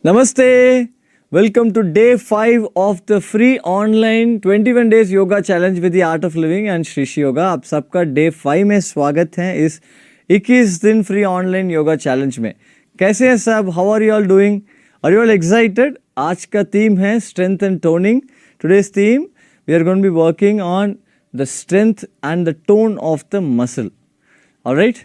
Namaste. Welcome to day 5 of the free online 21 days yoga challenge with the art of living and Shrishi Yoga. आप सबका day 5 में स्वागत है इस 21 दिन फ्री ऑनलाइन योगा चैलेंज में. कैसे हैं सब? How are you all doing? Are you all excited? आज का थीम है strength and toning. Today's theme we are going to be working on the strength and the tone of the muscle. Alright,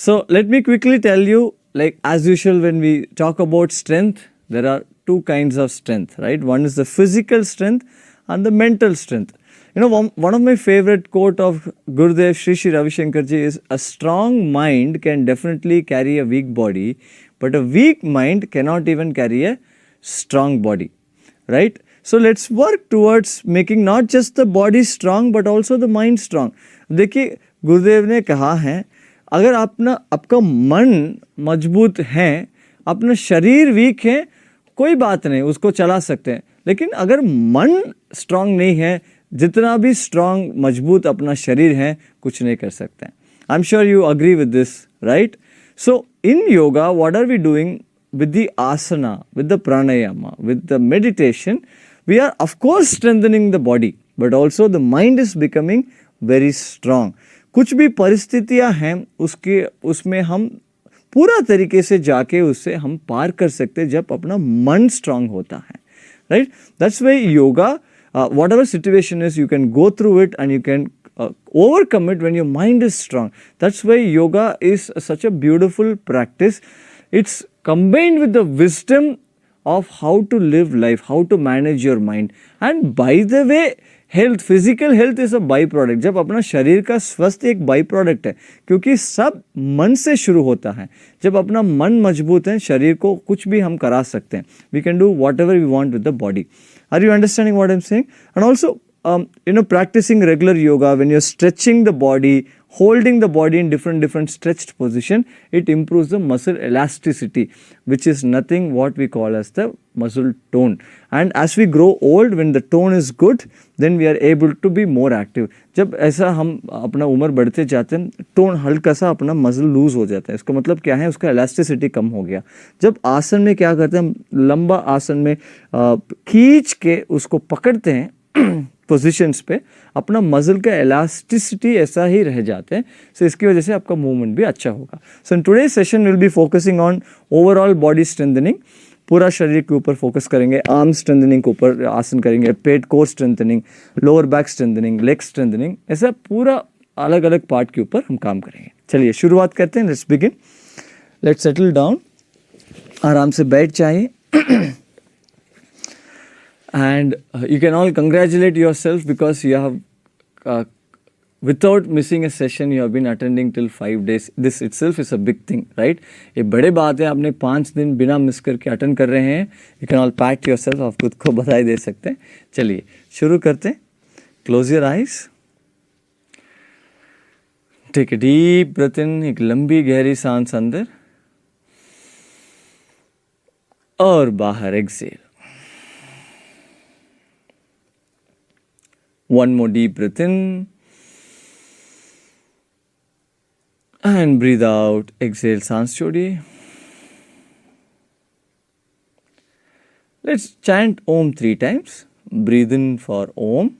so let me quickly tell you, like as usual when we talk about strength, there are two kinds of strength, right? One is the physical strength and the mental strength. You know, one of my favorite quote of Gurudev Shri Shri Ravi Shankar ji is, a strong mind can definitely carry a weak body, but a weak mind cannot even carry a strong body, right? So let's work towards making not just the body strong but also the mind strong. देखिए गुरुदेव ने कहा है, अगर आपका मन मजबूत है, अपना शरीर वीक है, कोई बात नहीं, उसको चला सकते हैं. लेकिन अगर मन स्ट्रांग नहीं है, जितना भी स्ट्रांग मजबूत अपना शरीर है, कुछ नहीं कर सकते हैं. I am sure you agree with this, right? So in yoga what are we doing with the asana, with the pranayama, with the meditation, we are of course strengthening the body, but also the mind is becoming very strong. कुछ भी परिस्थितियां हैं उसमें हम पूरा तरीके से जाके उससे हम पार कर सकते हैं जब अपना मन स्ट्रांग होता है, right? That's why yoga, whatever situation is, you can go through it and you can overcome it when your mind is strong. That's why yoga is such a beautiful practice. It's combined with the wisdom of how to live life, how to manage your mind. And by the way, health, physical health is a byproduct. जब अपना शरीर का स्वास्थ्य एक by product है, क्योंकि सब मन से शुरू होता है. जब अपना मन मजबूत है, शरीर को कुछ भी हम करा सकते हैं. We can do whatever we want with the body. Are you understanding what I'm saying? And also, practicing regular yoga, when you're stretching the body, holding the body in different stretched position, it improves the muscle elasticity, which is nothing what we call as the muscle tone. And as we grow old, when the tone is good, then we are able to be more active. जब ऐसा हम अपना उम्र बढ़ते जाते हैं, tone हल्का सा अपना मसल लूज हो जाता है. इसका मतलब क्या है? उसका इलास्टिसिटी कम हो गया. जब आसन में क्या करते हैं, हम लंबा आसन में खींच के उसको पकड़ते हैं पोजिशंस पे, अपना मसल का इलास्टिसिटी ऐसा ही रह जाते हैं. सो इसकी वजह से आपका मूवमेंट भी अच्छा होगा. So in today session will be focusing on overall body strengthening. पूरा शरीर के ऊपर फोकस करेंगे. आर्म स्ट्रेंथनिंग के ऊपर आसन करेंगे, पेट core strengthening, lower back strengthening, leg strengthening, ऐसा पूरा अलग अलग पार्ट के ऊपर हम काम करेंगे. चलिए शुरुआत करते हैं. Let's begin. Let's settle down. आराम से बैठ जाइए. And you can all congratulate yourself because you have, without missing a session, you have been attending till 5 days. This itself is a big thing, right? ये बड़े बात है, आपने 5 दिन बिना मिस करके अटेंड कर रहे हैं. You can all pat yourself, आप खुद को बधाई दे सकते हैं. चलिए शुरू करते हैं. Close your eyes. Take a deep breath in. एक लंबी गहरी सांस अंदर और बाहर. Exhale. One more deep breath in and breathe out. Exhale, सांस छोड़िए. Let's chant Om 3 times. Breathe in for Om.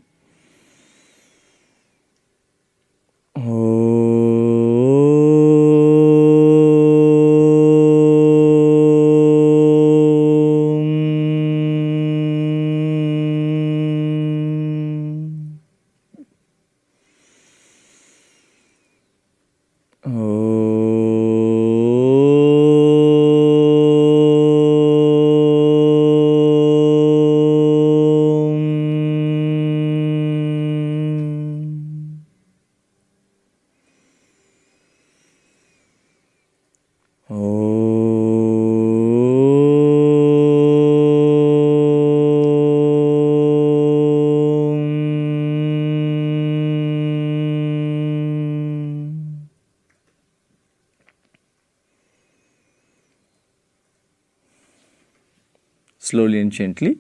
Slowly and gently,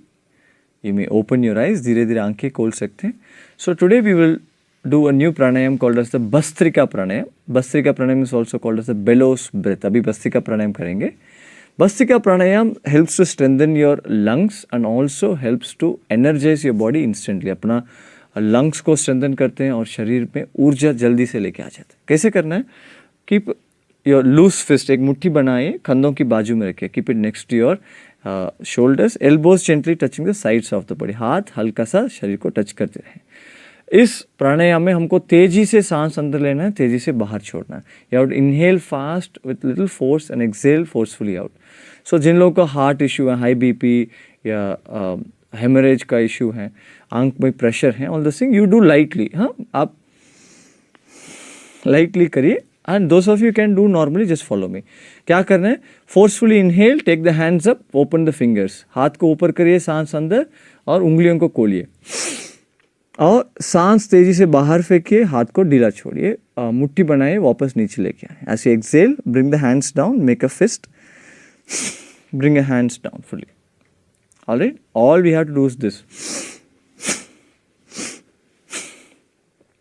you may open your eyes. धीरे धीरे आंखें खोल सकते हैं. So today we will do a new pranayam called as the Bhastrika pranayam. Bhastrika pranayam is also called as the bellows breath. अभी भस्त्रिका प्राणायाम करेंगे. Bhastrika pranayam helps to strengthen your lungs and also helps to energize your body instantly. अपना lungs को strengthen करते हैं और शरीर में ऊर्जा जल्दी से लेके आ जाते हैं. कैसे करना है? कीप योर लूज फिस्ट, एक मुट्ठी बनाइए, कंधों की बाजू में रखिए. Keep it next to your shoulders, elbows gently touching the sides of the body. हाथ हल्का सा शरीर को टच करते रहें. इस प्राणायाम में हमको तेजी से सांस अंदर लेना है, तेजी से बाहर छोड़ना है. You have to inhale fast with little force and exhale forcefully out. So जिन लोगों का हार्ट इशू है, हाई बीपी या हेमरेज का इशू है, आंख में प्रेशर है, all this thing you do lightly. हाँ, आप लाइटली करिए. And those of you can do normally, just follow me. क्या करना है? Forcefully inhale, take the hands up, open the fingers. हाथ को ऊपर करिए, सांस अंदर, और उंगलियों को खोलिए और सांस तेजी से बाहर फेंकिए, हाथ को ढीला छोड़िए, मुट्ठी बनाइए, वापस नीचे लेके आए. As you exhale, bring the hands down, make a fist, bring your hands down fully. All right, all we have to do is this.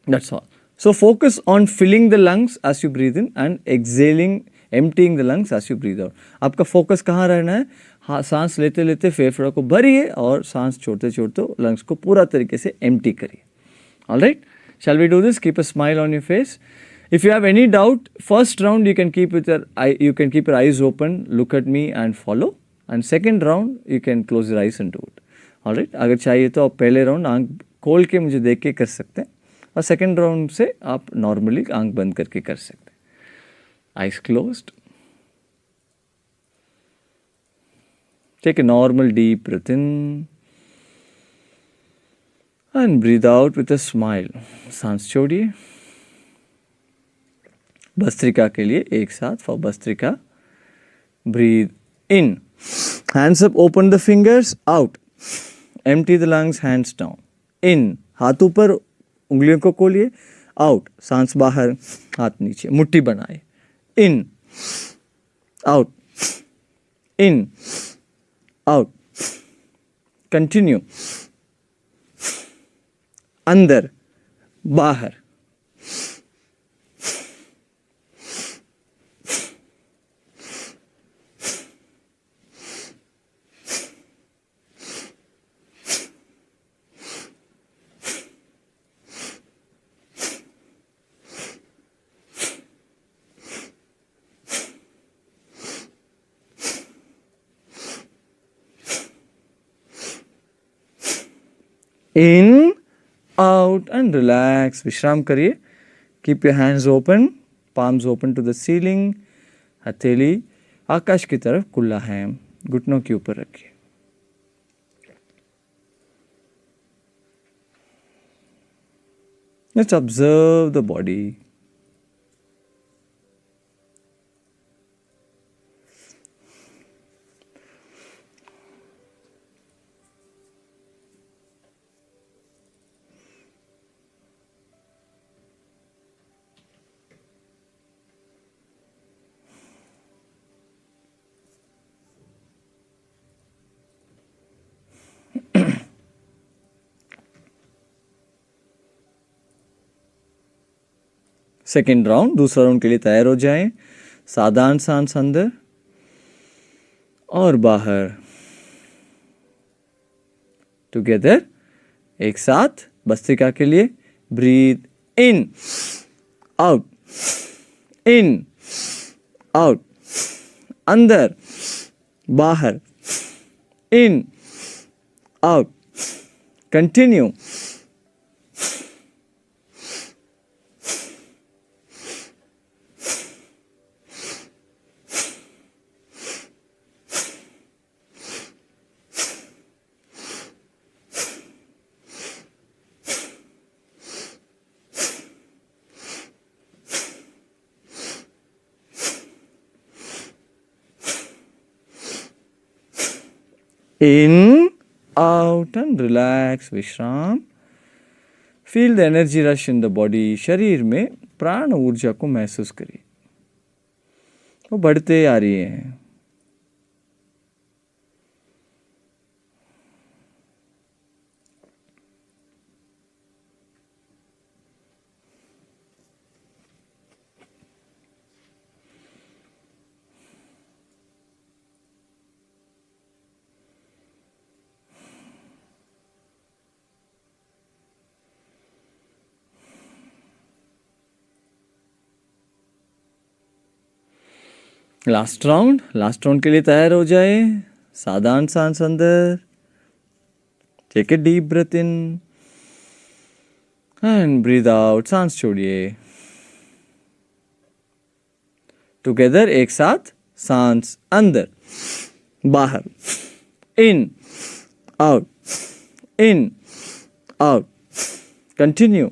That's all. So focus on filling the lungs as you breathe in and exhaling, emptying the lungs as you breathe out. आपका focus कहाँ रहना है? हाँ, सांस लेते लेते फेफड़ा को भरिए और सांस छोड़ते छोड़ते लंग्स को पूरा तरीके से एम्प्टी करिए. All right, shall we do this? Keep a smile on your face. If you have any doubt, first round you can keep your eyes open, look at me and follow. And second round you can close your eyes and do it. All right. अगर चाहिए तो आप पहले round आंख खोल के मुझे देख के कर सकते हैं, और सेकंड राउंड से आप नॉर्मली आंख बंद करके कर सकते हैं. Eyes closed. Take a normal deep breath in and breathe out with a smile. सांस छोड़िए. भस्त्रिका के लिए एक साथ, for bhastrika, breathe in, hands up, open the fingers, out, empty the lungs, hands down, in, हाथ ऊपर, उंगलियों को खोलिए, आउट, सांस बाहर, हाथ नीचे, मुट्ठी बनाए, in, out, in, out, continue, अंदर, बाहर. In, out and relax. विश्राम करिए. Keep your hands open, palms open to the ceiling. हथेली आकाश की तरफ खुला है, घुटनों के ऊपर रखिए. Let's observe the body. Second round, दूसरा राउंड के लिए तैयार हो जाएं. साधारण सांस अंदर और बाहर, टुगेदर, एक साथ. भस्त्रिका के लिए breathe in, out, in, out, अंदर, बाहर, in, out, continue. In, out and relax, विश्राम. Feel the energy rush in the body. शरीर में प्राण ऊर्जा को महसूस करिए, वो बढ़ते आ रही है. लास्ट राउंड के लिए तैयार हो जाए। साधारण सांस अंदर, take a deep breath in and breathe out, सांस छोड़िए। टुगेदर, एक साथ, सांस अंदर, बाहर, in out, in out, continue.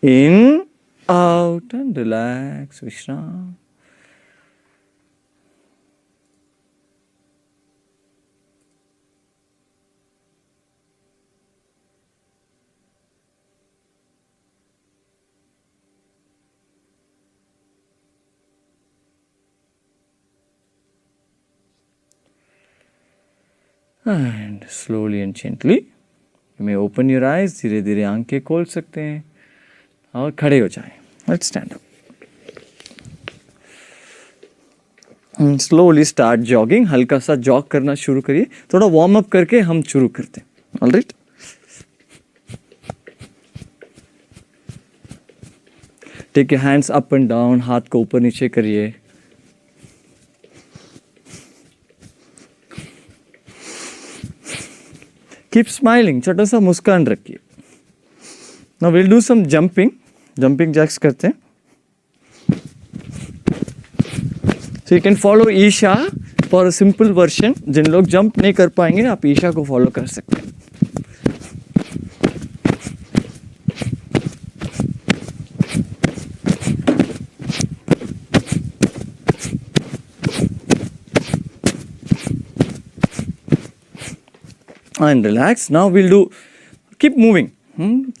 In, out and relax, Vishram. And slowly and gently, you may open your eyes. धीरे धीरे आंखें खोल सकते हैं और खड़े हो जाएं। Let's stand up. And slowly start jogging. हल्का सा जॉग करना शुरू करिए। थोड़ा वार्म अप करके हम शुरू करते हैं। All right? Take your hands up and down. हाथ को ऊपर नीचे करिए। Keep smiling. छोटा सा मुस्कान रखिए। Now we'll do some jumping. Jumping jacks करते हैं। So you can follow Isha for a simple version. जिन लोग जंप नहीं कर पाएंगे आप ईशा को फॉलो कर सकते हैं। And relax. Now we'll do, keep moving.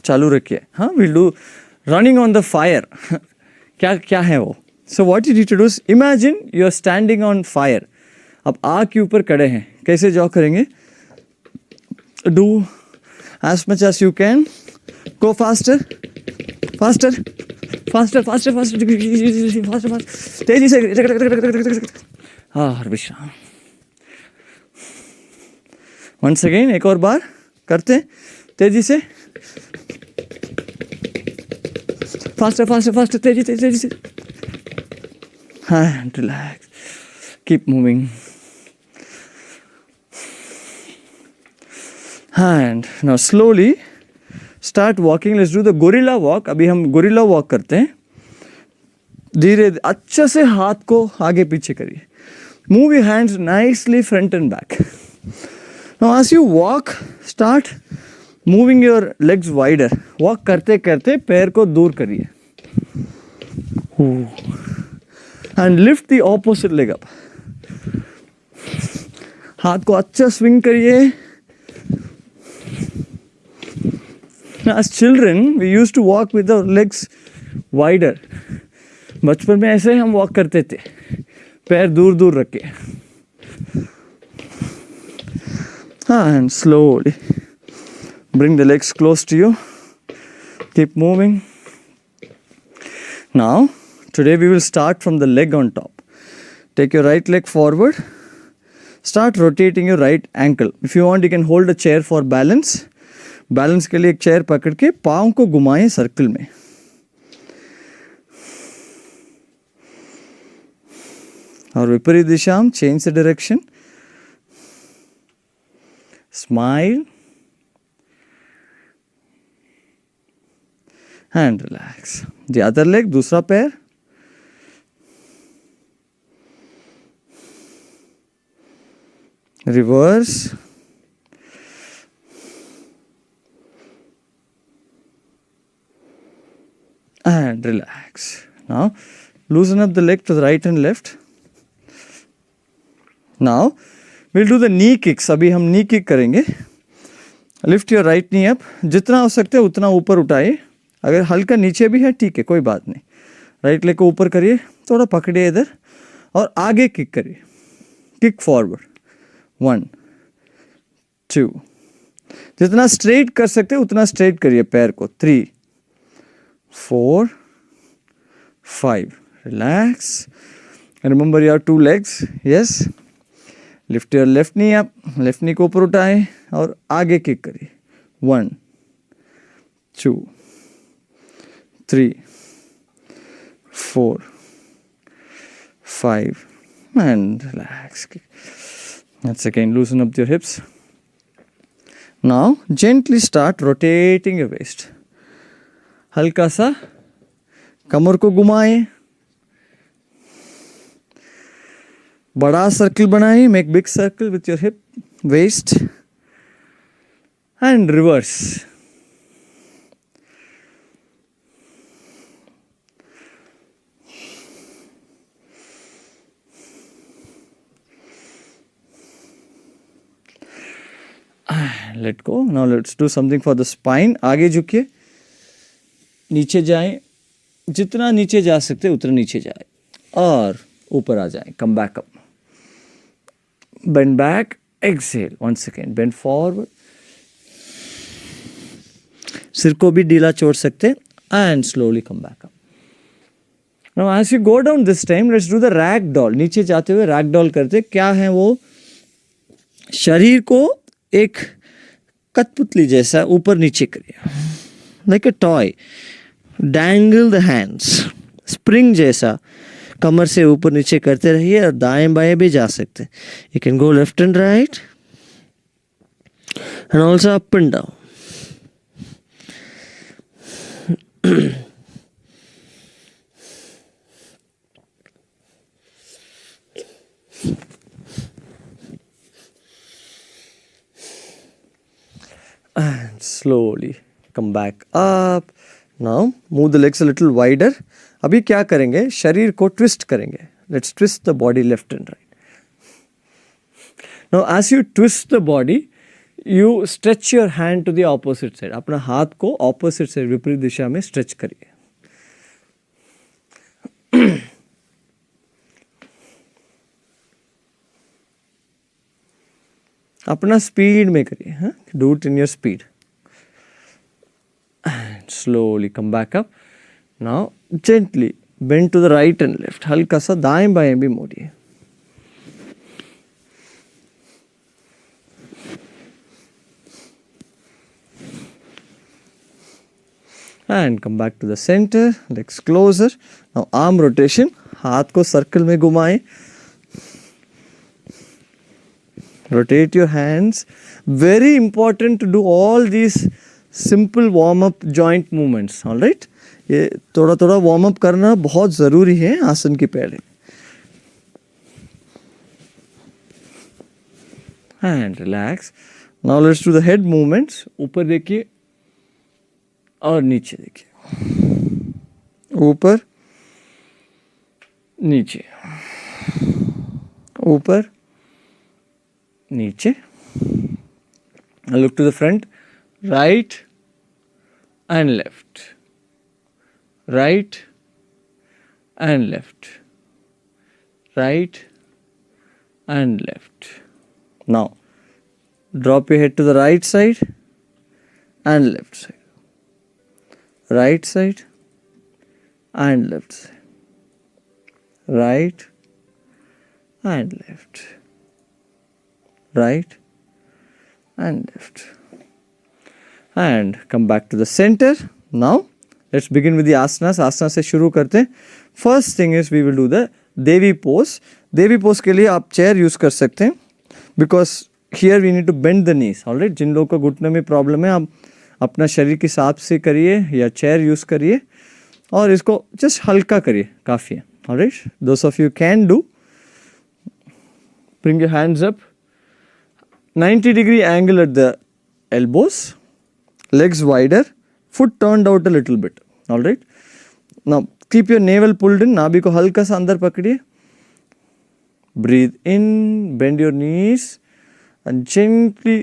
चालू रखिए। हाँ, we'll do running on the fire. क्या है वो? So what you need to do is imagine you are standing on fire. अब आग के ऊपर खड़े हैं। कैसे जॉग करेंगे? Do as much as you can. Go faster, faster, faster, faster, faster, faster, faster. तेजी से। हाँ, विश्राम। Once again, एक और बार करते हैं तेजी से। Faster, faster, faster, तेजी से। And relax. Keep moving. And now slowly start walking. Let's do the gorilla walk. अभी हम gorilla walk करते हैं। धीरे अच्छे से हाथ को आगे पीछे करिए। Move your hands nicely front and back. Now as you walk, start moving your legs wider. Walk करते करते पैर को दूर करिए। And lift the opposite leg up. हाथ को अच्छा swing करिए। As children, we used to walk with our legs wider. बचपन में ऐसे हम वॉक करते थे, पैर दूर दूर रख के। And slowly bring the legs close to you. Keep moving. Now, today we will start from the leg on top. Take your right leg forward. Start rotating your right ankle. If you want, you can hold a chair for balance. Balance के लिए एक chair पकड़ के पाँव को घुमाएं circle में। और विपरीत दिशा में change the direction. Smile and relax. The other leg, दूसरा पैर। Reverse. And relax. Now loosen up the leg to the right and left. Now we'll do the knee kicks. अभी हम knee kick करेंगे। Lift your right knee up. जितना हो सकते है उतना ऊपर उठाइए। अगर हल्का नीचे भी है ठीक है, कोई बात नहीं। राइट लेग को ऊपर करिए, थोड़ा पकड़िए इधर और आगे किक करिए। Kick forward. 1 2, जितना स्ट्रेट कर सकते उतना स्ट्रेट करिए पैर को, 3, 4, 5, relax, remember your 2 legs, yes, lift your left knee up, left नी को ऊपर उठाएं और आगे किक करिए, 1, 2, 3, 4, 5 and relax. Once again, loosen up your hips. Now gently start rotating your waist. हल्का सा कमर को घुमाएं, बड़ा सर्कल बनाएं, make big circle with your hip, waist and reverse. Let go. Now let's do something for the spine. आगे झुकिए, नीचे जाएं, जितना नीचे जा सकते उतना नीचे जाए और ऊपर आ जाएं. Come back up. Bend back. Exhale. Once again. Bend forward. सिर को भी ढीला छोड़ सकते and slowly come back up. Now as you go down this time, let's do the rag doll. नीचे जाते हुए rag doll करते. क्या है वो? शरीर को एक कठपुतली जैसा ऊपर नीचे करिए, like a toy. Dangle the hands, spring जैसा कमर से ऊपर नीचे करते रहिए और दाएं बाएं भी जा सकते. You can go left and right and also up and down. And slowly come back up. Now move the legs a little wider. अभी क्या करेंगे, शरीर को ट्विस्ट करेंगे. Let's twist the body left and right. Now as you twist the body, you stretch your hand to the opposite side. अपना हाथ को opposite side, विपरीत दिशा में stretch करिए. अपना स्पीड में करिए, हाँ, do it in your speed. And slowly come back up. Now gently bend to the right and left. हल्का सा दाएं बाएं भी मोड़िए. And come back to the centre, legs closer. Now arm rotation, हाथ को सर्कल में घुमाएं. Rotate your hands. Very important to do all these simple warm up joint movements. All right? ये थोड़ा थोड़ा वार्म अप करना बहुत ज़रूरी है आसन के पहले. And relax. Now let's do the head movements. ऊपर देखिए और नीचे देखिए. ऊपर नीचे, ऊपर नीचे. Look to the front, right and left, right and left, right and left. Now drop your head to the right side and left side, right side and left side, right and left, right and left, and come back to the center. Now let's begin with the asanas. asana से शुरू करते हैं. First thing is we will do the Devi pose. Devi pose के लिए आप chair use कर सकते हैं, because here we need to bend the knees. All right? जिन लोगों को घुटने में प्रॉब्लम है, आप अपना शरीर के हिसाब से करिए या चेयर यूज करिए और इसको जस्ट हल्का करिए, काफ़ी है. All right? Those of you can do, bring your hands up, 90-degree angle at the elbows, legs wider, foot turned out a little bit. All right? Now keep your navel pulled in. नाभि को हल्का सा अंदर पकड़िए. Breathe in, bend your knees and gently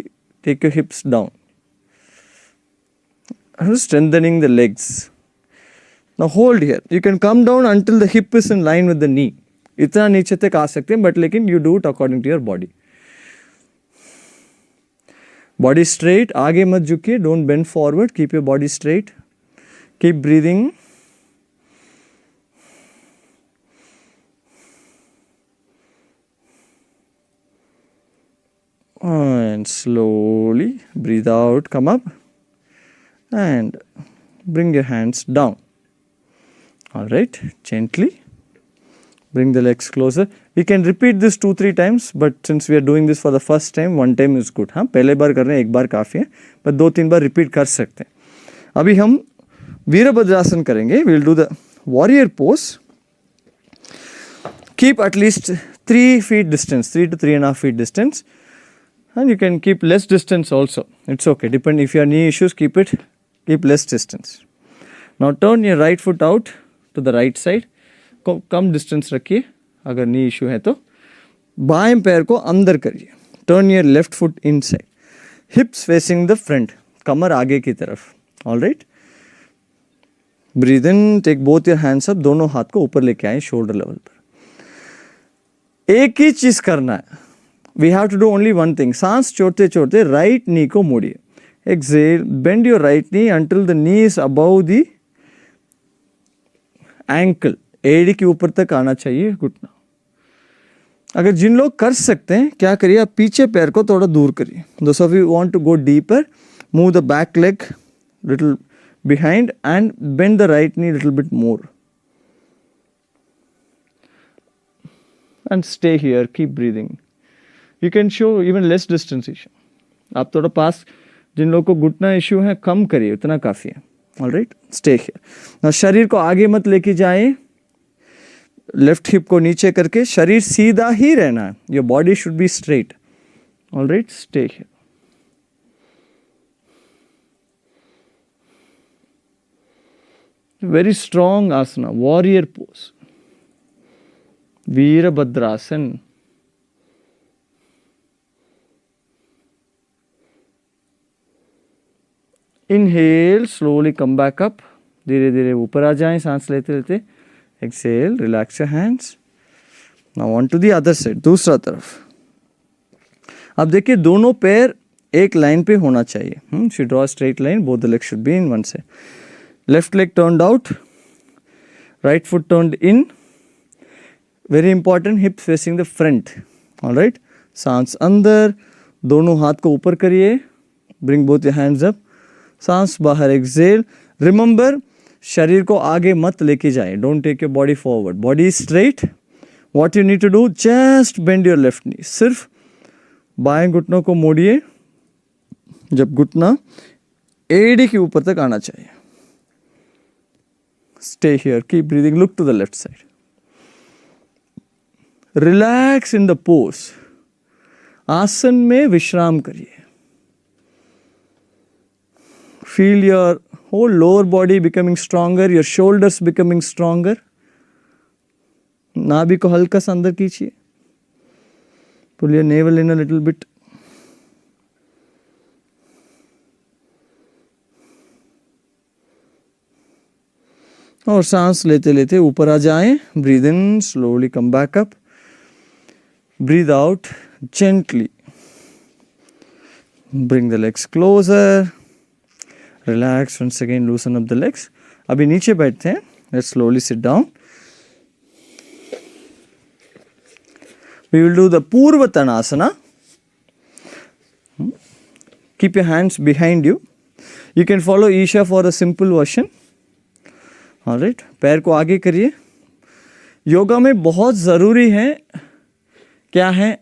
take your hips down. Strengthening the legs. Now hold here. You can come down until the hip is in line with the knee. इतना नीचे तक आ सकते हैं, but लेकिन you do it according to your body. Body straight, आगे मत झुकिए, don't bend forward, keep your body straight, keep breathing. And slowly breathe out, come up and bring your hands down. All right, gently bring the legs closer. We can repeat this 2-3 times, but since we are doing this for the first time, 1 time is good. हाँ, पहले बार कर रहे हैं, 1 बार काफ़ी है, but 2-3 bar repeat कर सकते हैं. अभी हम वीरभद्रासन करेंगे. We'll do the warrior pose. Keep at least 3 feet distance, 3 to 3.5 feet distance. And you can keep less distance also. It's okay. Depend if you have knee issues, keep less distance. Now turn your right foot out to the right side. Come distance रखिए अगर नी issue है तो. बाएं पैर को अंदर करिए. Turn your left foot inside. Hips facing the front. कमर आगे की तरफ. All right. Breathe in. Take both your hands up. दोनों हाथ को ऊपर लेके आए शोल्डर लेवल पर. एक ही चीज करना है. We have to do only one thing. सांस छोड़ते छोड़ते राइट नी को मोड़िए. Exhale. Bend your right knee until the knee is above the ankle. एड़ी के ऊपर तक आना चाहिए घुटना. अगर जिन लोग कर सकते हैं क्या करिए, आप पीछे पैर को थोड़ा दूर करिए. Those of you want to go deeper, move the back leg little behind and bend the right knee little bit more and stay here. Keep breathing. You can show even less distance issue. आप थोड़ा पास जिन लोगों को घुटना issue है कम करिए, उतना काफ़ी है. All right, stay here. Now शरीर को आगे मत लेके जाए. लेफ्ट हिप को नीचे करके शरीर सीधा ही रहना है. Your body should be straight. All right, stay here. Very strong asana, warrior pose, Veerabhadrasan. Inhale, slowly come back up. धीरे धीरे ऊपर आ जाएं सांस लेते लेते. Exhale, relax your hands. Now on to the other side, दूसरा तरफ. अब देखिए दोनों पैर एक लाइन पे होना चाहिए. Should draw a straight line. Both the legs should be in one side. Left leg turned out, right foot turned in. Very important, hips facing the front. All right, सांस अंदर, दोनों हाथ को ऊपर करिए. Bring both your hands up. सांस बाहर. Exhale. Remember, शरीर को आगे मत लेके जाए. Don't take your body forward. Body is straight. What you need to do, just bend your left knee. सिर्फ बाएं घुटनों को मोड़िए. जब घुटना एड़ी के ऊपर तक आना चाहिए. Stay here. Keep breathing. Look to the left side. Relax in the pose. आसन में विश्राम करिए. Feel your whole lower body becoming stronger. Your shoulders becoming stronger. नाभि को हल्का सा अंदर खींचिए. Pull your navel in a little bit. और सांस लेते लेते ऊपर आ जाएं. Breathe in, slowly come back up. Breathe out gently. Bring the legs closer. Relax once again. Loosen up the legs. अभी नीचे बैठते हैं. Let's slowly sit down. We will do the purvottanasana. Keep your hands behind you. You can follow Isha for a simple version. Alright, पैर को आगे करिए. योगा में बहुत ज़रूरी है क्या है,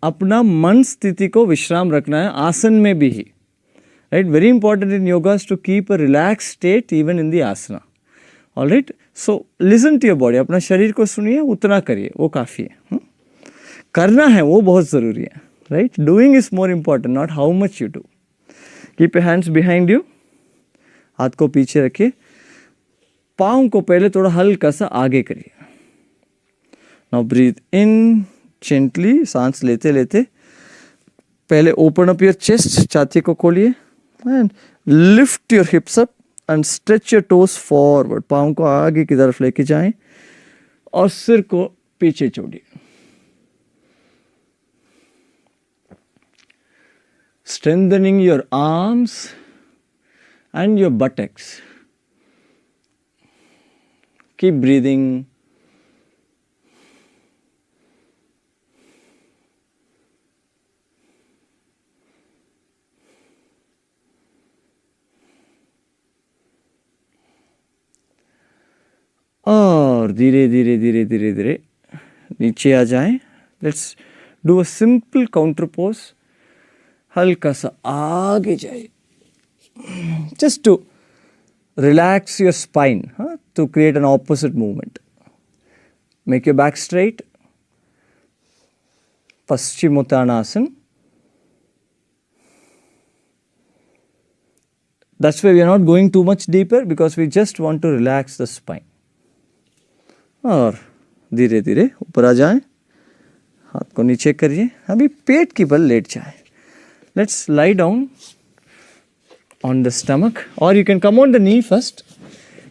अपना मन स्थिति को विश्राम रखना है आसन में भी ही. Right, very important in yoga to keep a relax state even in the asana. Alright, so listen to your body. अपना शरीर को सुनिए, उतना करिए, वो काफ़ी है. करना है वो बहुत ज़रूरी है. Right, doing is more important, not how much you do. Keep your hands behind you. हाथ को पीछे रखिए. पाँव को पहले थोड़ा हल्का सा आगे करिए. नाउ ब्रीथ इन जेंटली. सांस लेते लेते पहले ओपन अप योर चेस्ट. छाती को खोलिए and lift your hips up and stretch your toes forward. पाँव को आगे की तरफ लेके जाएं और सिर को पीछे छोड़िए. strengthening your arms and your buttocks. Keep breathing. और धीरे धीरे धीरे धीरे धीरे नीचे आ जाएं. Let's do a simple counter pose. हल्का सा आगे जाए, just to relax your spine, to create an opposite movement. Make your back straight. Paschimottanasana. That's why we are not going too much deeper, because we just want to relax the spine. और धीरे धीरे ऊपर आ जाएं. हाथ को नीचे करिए. अभी पेट की बल लेट जाए. Let's lie down on the stomach, or you can come on the knee first.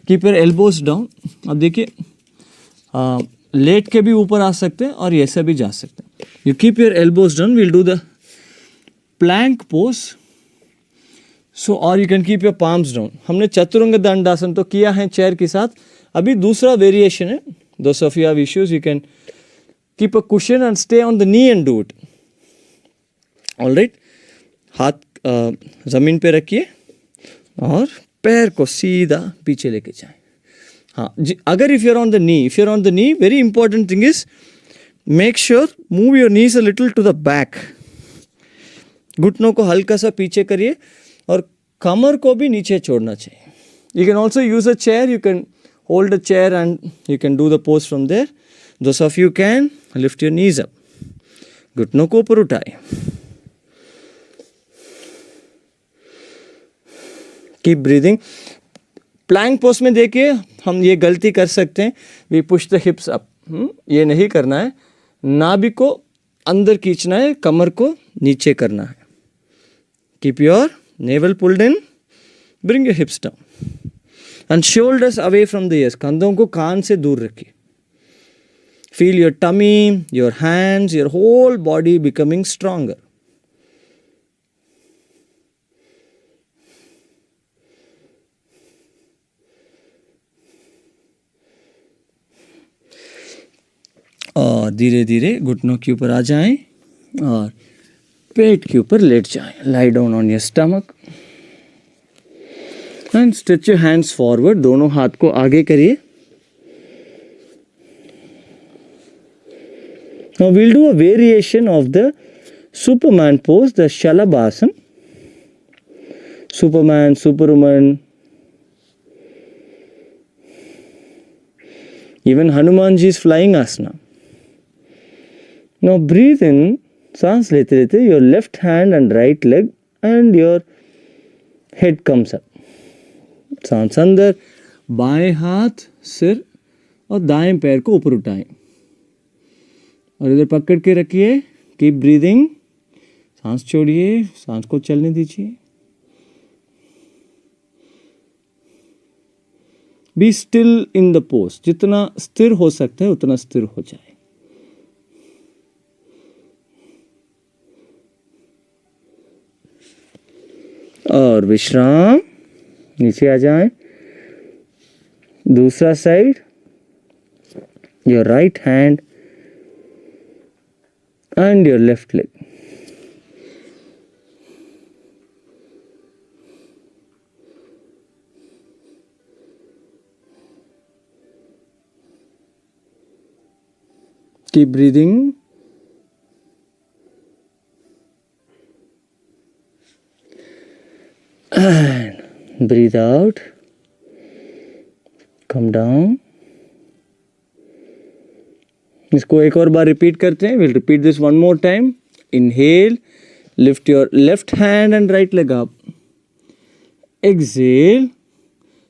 Keep your elbows down. अब देखिए, लेट के भी ऊपर आ सकते हैं और ऐसे भी जा सकते हैं. You keep your elbows down. We'll do the plank pose. So, or you can keep your palms down. हमने चतुरंग दंडासन तो किया है चेयर के साथ. अभी दूसरा वेरिएशन है. Those of you have issues, you can keep a cushion and stay on the knee and do it. All right. हाथ जमीन पे रखिए और पैर को सीधा पीछे लेके जाएं. हाँ, अगर if you're on the knee, very important thing is make sure move your knees a little to the back. घुटनों को हल्का सा पीछे करिए और कमर को भी नीचे छोड़ना चाहिए. You can also use a chair. You can hold a chair and you can do the pose from there. Those of you can lift your knees up. घुटनों को ऊपर उठाए. Keep breathing. प्लैंक पोज में देखिए हम ये गलती कर सकते हैं. We push the hips up. ये नहीं करना है. नाभि को अंदर खींचना है, कमर को नीचे करना है. Keep your navel pulled in. Bring your hips down and shoulders away from the ears. कंधों को कान से दूर रखिए. Feel your tummy, your hands, your whole body becoming stronger. और धीरे धीरे घुटनों के ऊपर आ जाएं और पेट के ऊपर लेट जाएं. Lie down on your stomach and stretch your hands forward. दोनों हाथ को आगे करिए. Now we'll do a variation of the superman pose, the shalabhasana. Superman, superwoman, even Hanuman ji is flying asana. Now breathe in, सांस लेते लेते your left hand and right leg and your head comes up. सांस अंदर, बाएं हाथ सिर और दाएं पैर को ऊपर उठाएं और इधर पकड़ के रखिए. Keep breathing. सांस छोड़िए, सांस को चलने दीजिए. Be still in the pose. जितना स्थिर हो सकता है उतना स्थिर हो जाए. और विश्राम. नीचे आ जाएं. दूसरा side. Your right hand and your left leg. Keep breathing. And breathe out. Come down. इसको एक और बार रिपीट करते हैं. We'll repeat this one more time. Inhale. Lift your left hand and right leg up. Exhale.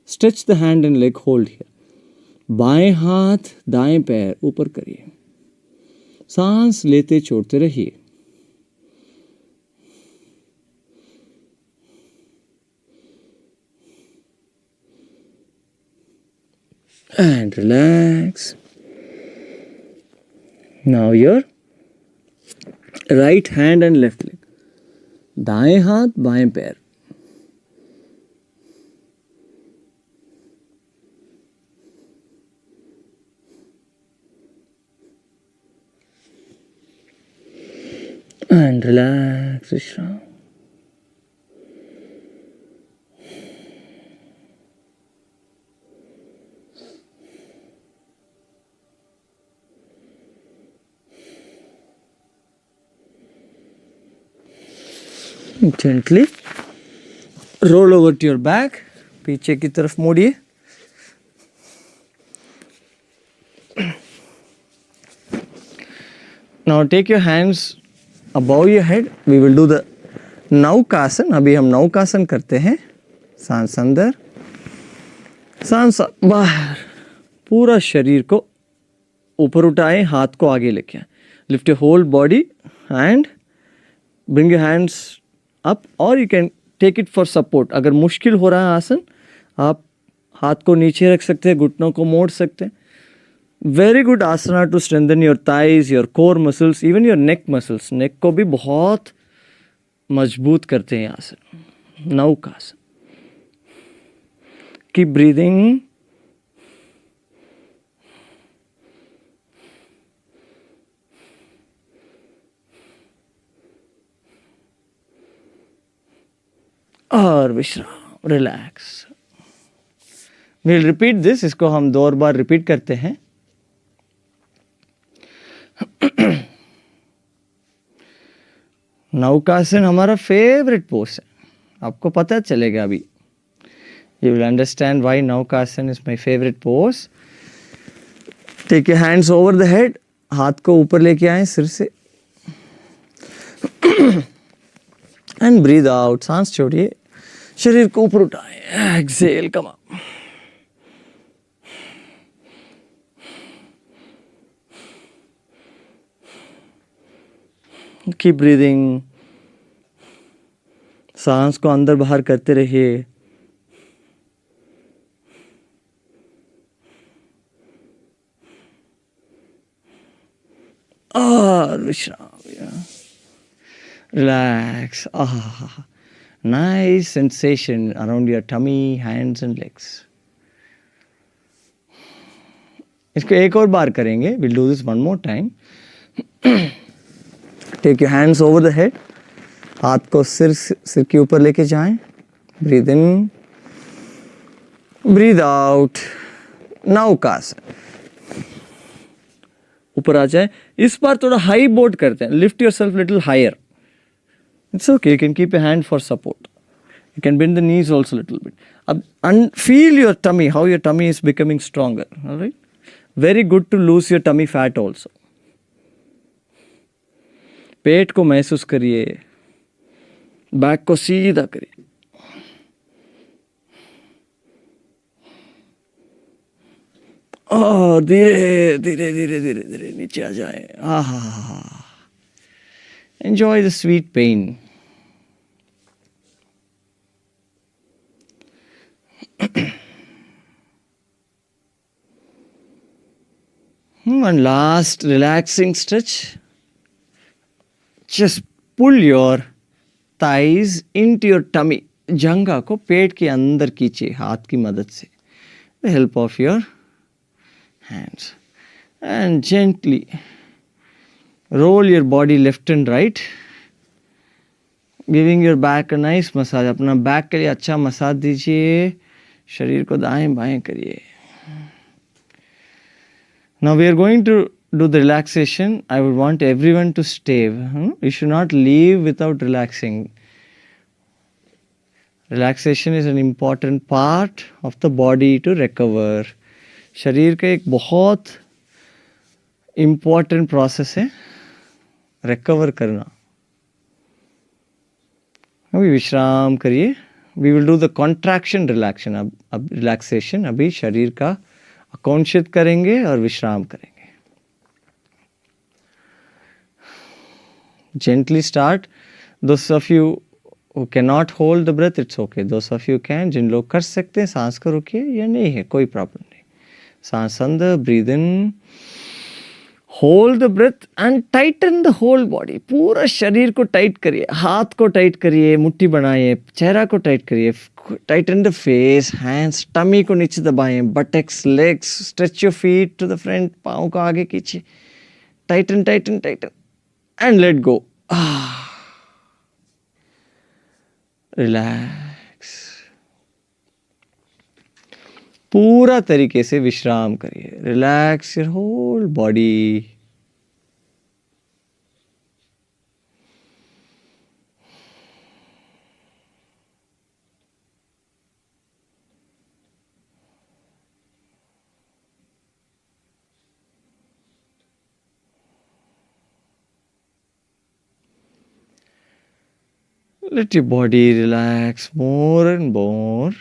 Stretch the hand and leg. Hold here. बाएं हाथ दाएं पैर ऊपर करिए. सांस लेते छोड़ते रहिए. And relax. Now your right hand and left leg. दाएं हाथ बाएं पैर, and relax, विश्राम. Gently roll over to your back, पीछे की तरफ मोड़िए. Now take your hands above your head. We will do the नौकासन. अभी हम नौकासन करते हैं. सांस अंदर, सांस बाहर. पूरा शरीर को ऊपर उठाएं, हाथ को आगे लेके आए. Lift your whole body and bring your hands up, or you can take it for support. अगर मुश्किल हो रहा है आसन, आप हाथ को नीचे रख सकते हैं, घुटनों को मोड़ सकते हैं. Very good asana to strengthen your thighs, your core muscles, even your neck muscles. Neck को भी बहुत मजबूत करते हैं आसन. नौकासन. Keep breathing. और विश्राम, रिलैक्स. Will repeat this. इसको हम 2 बार रिपीट करते हैं. नौकासन हमारा फेवरेट पोज है. आपको पता चलेगा अभी. You will understand why naukasana is my favourite pose. Take your hands over the head. हाथ को ऊपर लेके आए सिर से. And breathe out. सांस छोड़िए, शरीर को ऊपर उठाएं. Exhale, come up. Keep breathing. सांस को अंदर बाहर करते रहिए. और विश्राम. Relax. Nice sensation around your tummy, hands and legs. इसको एक और बार करेंगे. We'll do this one more time. Take your hands over the head. हाथ को सिर के ऊपर लेके जाएं. Breathe in, breathe out. नौकासन. ऊपर आ जाए. इस बार थोड़ा हाई बोट करते हैं. Lift yourself little higher. It's okay. You can keep your hand for support. You can bend the knees also a little bit. And feel your tummy, how your tummy is becoming stronger. All right. Very good to lose your tummy fat also. पेट को महसूस करिए. Back को सीधा करिए. और धीरे धीरे धीरे धीरे धीरे नीचे आ जाए. Enjoy the sweet pain. One last relaxing stretch. Just pull your thighs into your tummy. जंघा को पेट के अंदर खींचिए हाथ की मदद से. The help of your hands. And gently roll your body left and right, giving your back a nice massage. अपना back के लिए अच्छा मसाज दीजिए. शरीर को दाएं बाएं करिए. Now we are going to do the relaxation. I would want everyone to stay. You should not leave without relaxing. Relaxation is an important part of the body to recover. शरीर का एक बहुत important process है recover करना. अभी विश्राम करिए. We will do the contraction relaxation. अब relaxation अभी शरीर का आकर्षित करेंगे और विश्राम करेंगे. Gently start. Those of you who cannot hold the breath, it's okay. Those of you can, जिन लोग कर सकते हैं सांस को रोकिए या नहीं है कोई प्रॉब्लम नहीं. सांस अंदर, breathe in, hold the breath and tighten the whole body. पूरा शरीर को टाइट करिए, हाथ को टाइट करिए, मुट्ठी बनाइए, चेहरा को टाइट करिए. Tighten the face, hands, tummy को नीचे दबाएं, buttocks, legs, stretch your feet to the front. पाँव को आगे खींचिए. Tighten tighten tighten and let go. Relax. पूरा तरीके से विश्राम करिए. Relax your whole body. Let your body relax more and more.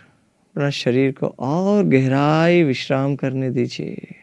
अपना शरीर को और गहराई विश्राम करने दीजिए.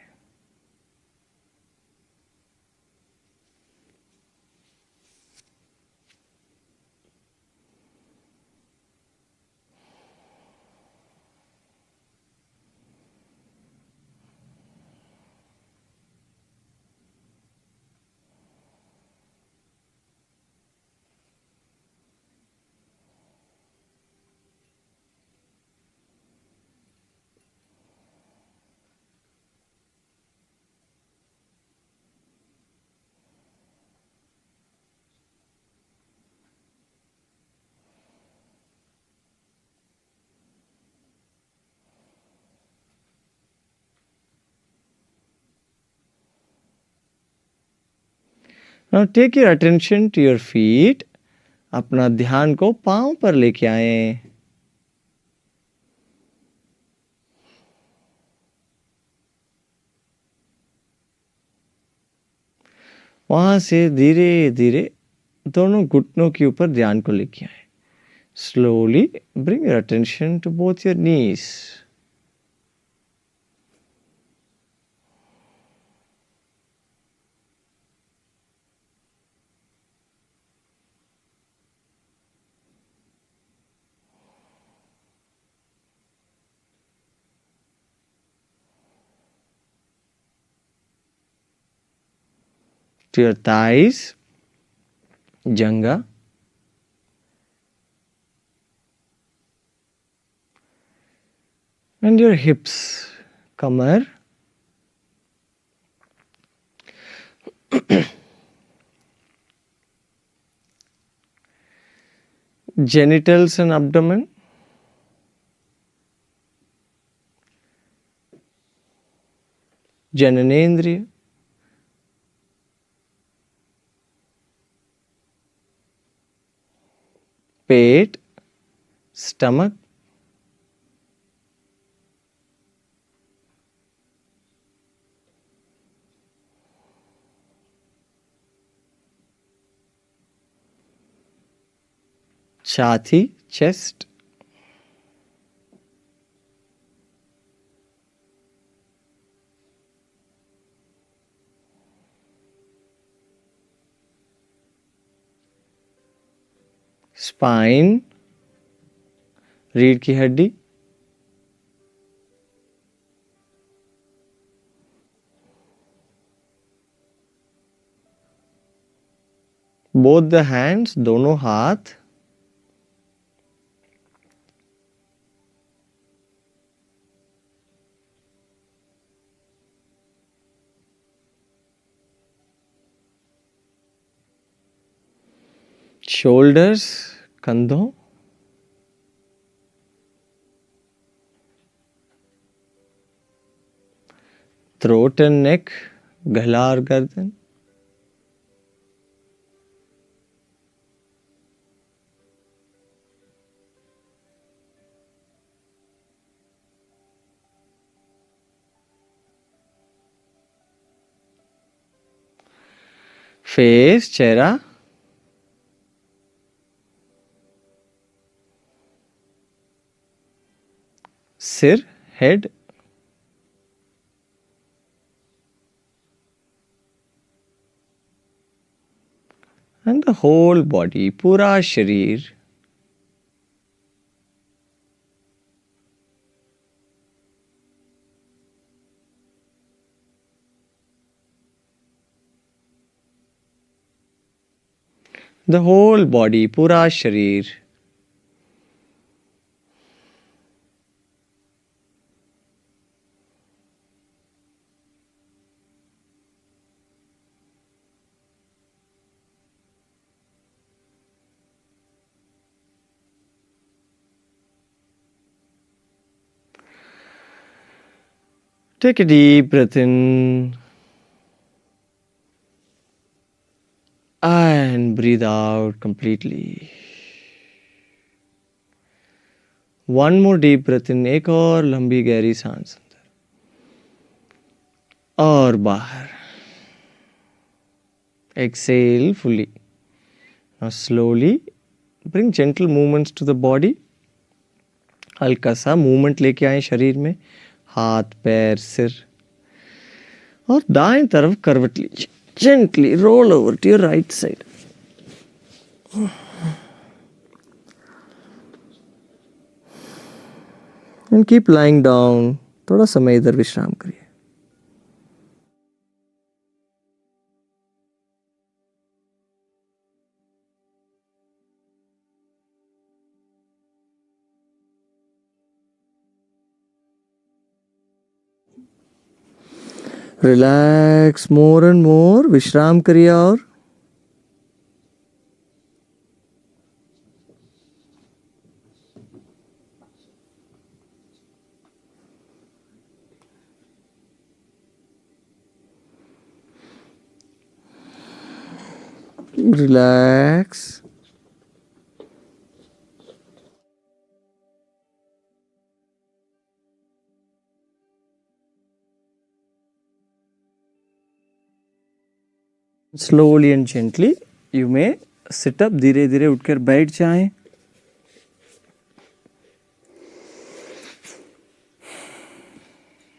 Now take your attention to your feet. अपना ध्यान को पांव पर लेके आए. वहां से धीरे धीरे दोनों घुटनों के ऊपर ध्यान को लेके आए. Slowly bring your attention to both your knees. To your thighs, janga, and your hips, kamar, genitals and abdomen, jananendriya, pet, stomach, छाती, chest, spine, रीढ़ की हड्डी, both the hands, दोनों हाथ, shoulders, कंधों, throat and neck, गला और गर्दन, फेस, चेहरा, सिर, head, and the whole body, पूरा शरीर. द होल बॉडी, पूरा शरीर। Take a deep breath in and breathe out completely. One more deep breath in, एक और लंबी गहरी सांस अंदर और बाहर. Exhale fully. Now slowly bring gentle movements to the body. हल्का सा मूवमेंट लेके आए शरीर में, हाथ पैर सिर, और दाएं तरफ करवट लीजिए. Gently roll over to your right side. And keep lying down. थोड़ा समय इधर विश्राम करिए. Relax more and more. विश्राम करिए और relax. Slowly and gently you may sit up. धीरे धीरे उठकर बैठ जाएं.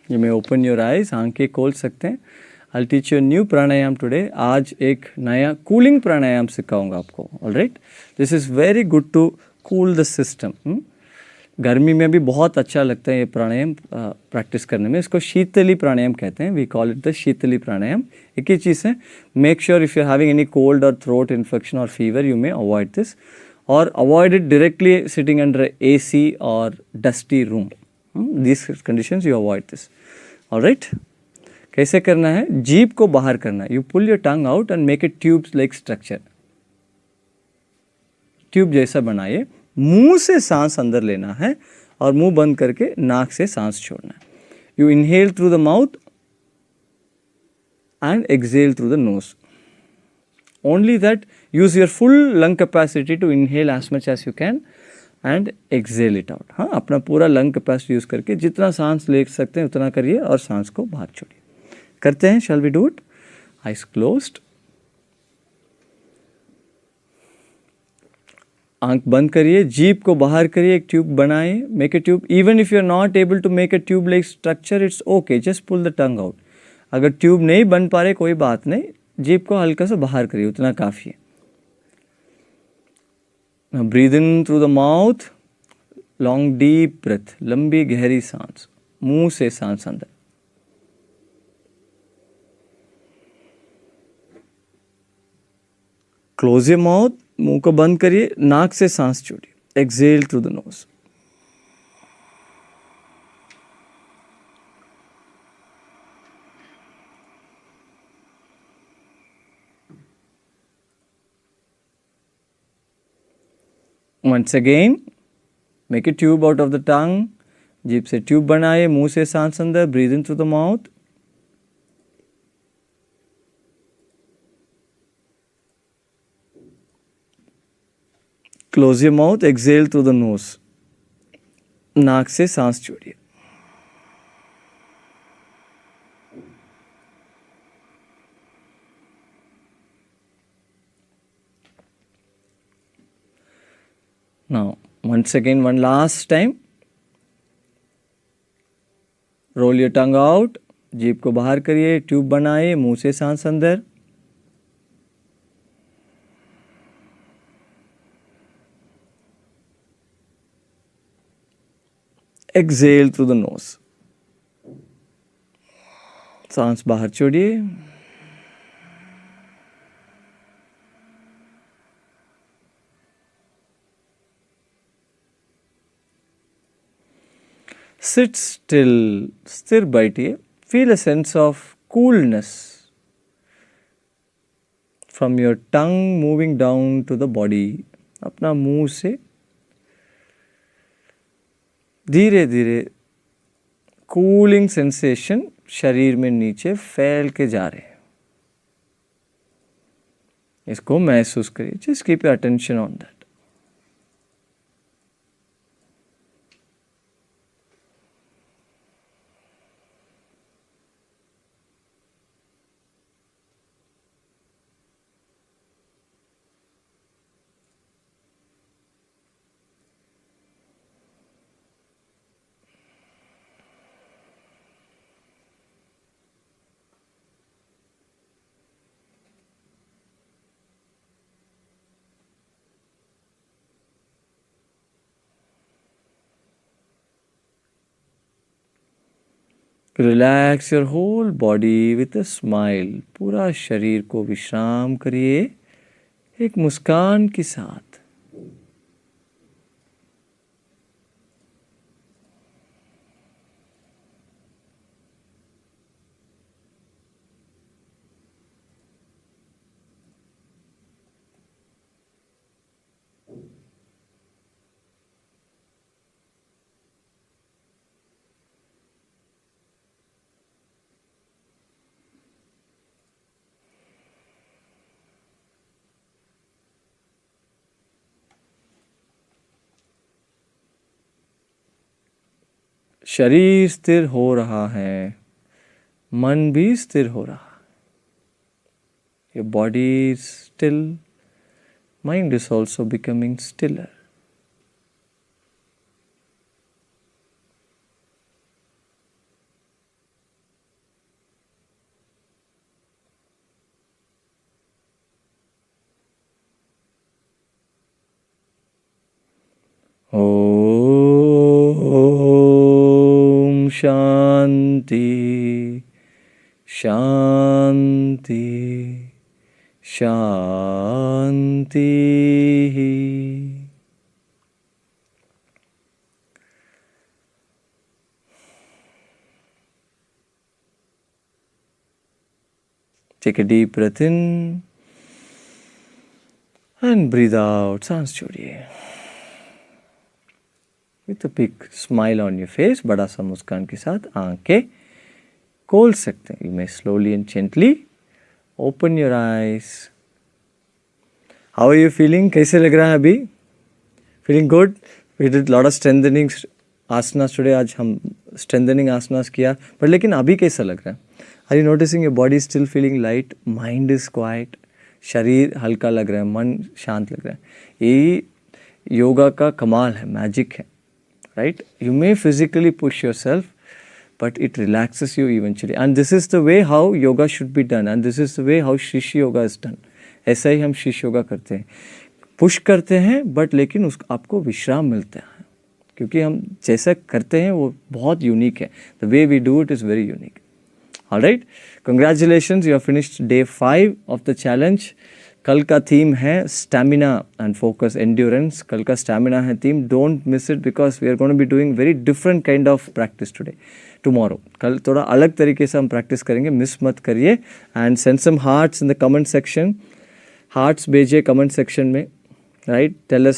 You may open your eyes. आंखें खोल सकते हैं. I'll teach you a new pranayam today. आज एक नया कूलिंग प्राणायाम सिखाऊंगा आपको. All right? This is very good to cool the system. गर्मी में भी बहुत अच्छा लगता है ये प्राणायाम प्रैक्टिस करने में. इसको शीतली प्राणायाम कहते हैं. We call it the Sheetali pranayama. एक ही चीज़ है, make sure if you are having any cold और थ्रोट इन्फेक्शन और fever you may avoid this, और avoid it directly sitting under AC और dusty room. This conditions you avoid this. Alright, कैसे करना है? जीभ को बाहर करना है. You pull your tongue out and make it tubes like structure. Tube जैसा बनाइए. मुंह से सांस अंदर लेना है और मुंह बंद करके नाक से सांस छोड़ना है. You inhale through the mouth and exhale through the nose. Only that use your full lung capacity to inhale as much as you can and exhale it out. हाँ, अपना पूरा लंग कैपेसिटी यूज करके जितना सांस ले सकते हैं उतना करिए और सांस को बाहर छोड़िए. करते हैं. Shall we do it? Eyes closed. आंख बंद करिए. जीभ को बाहर करिए. एक ट्यूब बनाइए. Make a tube. Even if you are not able to make a tube like structure, it's okay. Just pull the tongue out. अगर ट्यूब नहीं बन पा रहे कोई बात नहीं, जीभ को हल्का सा बाहर करिए, उतना काफ़ी है. Breathe in through the mouth. Long deep breath. लंबी गहरी सांस. मुंह से सांस अंदर. Close your mouth. मुंह को बंद करिए. नाक से सांस छोड़िए. Exhale through the nose. Once again, make a tube out of the tongue. जीभ से ट्यूब बनाइए. मुंह से सांस अंदर. Breathe in through the mouth. Close your mouth. Exhale through the knows. नाक से सांस छोड़िए. Now, once again, one last time. Roll your tongue out. जीभ को बाहर करिए. ट्यूब बनाइए. मुंह से सांस अंदर. Exhale through the nose. सांस बाहर छोड़िए. Sit still, स्थिर बैठिए. Feel a sense of coolness from your tongue moving down to the body. अपना मुंह से धीरे धीरे कूलिंग सेंसेशन शरीर में नीचे फैल के जा रहे हैं. इसको महसूस करिए. Just keep your attention on that. Relax your whole body with a smile. पूरा शरीर को विश्राम करिए एक मुस्कान के साथ. शरीर स्थिर हो रहा है, मन भी स्थिर हो रहा है. Your body is still, mind is also becoming स्टिलर. Shanti Shanti Shanti. Take a deep breath in and breathe out. सांस छोड़िए. With a big smile on your face, बड़ा सा मुस्कान के साथ आंखें खोल सकते हैं. You may slowly and gently open your eyes. How are you feeling? कैसे लग रहा है अभी? Feeling good? We did lot of strengthening asanas today. आज हम strengthening asanas किया. पर लेकिन अभी कैसा लग रहा है? Are you noticing your body is still feeling light? Mind is quiet. शरीर हल्का लग रहा है, मन शांत लग रहा है. ये योगा का कमाल है, मैजिक है. Right? You may physically push yourself, but it relaxes you eventually. And this is the way how yoga should be done. And this is the way how Shishi Yoga is done. ऐसा ही हम शिष्य योगा करते हैं. Push करते हैं, but लेकिन आपको विश्राम मिलता है. क्योंकि हम जैसा करते हैं वो बहुत यूनिक है. The way we do it is very unique. Alright? Congratulations, you have finished day 5 of the challenge. कल का थीम है स्टैमिना एंड फोकस एंड्योरेंस. कल का स्टैमिना है theme. Don't miss it because we are going to be doing very different kind of practice today. Tomorrow कल थोड़ा अलग तरीके से हम प्रैक्टिस करेंगे. मिस मत करिए. And send some hearts in the comment section. Hearts भेजिए कमेंट सेक्शन में. राइट? टेल अस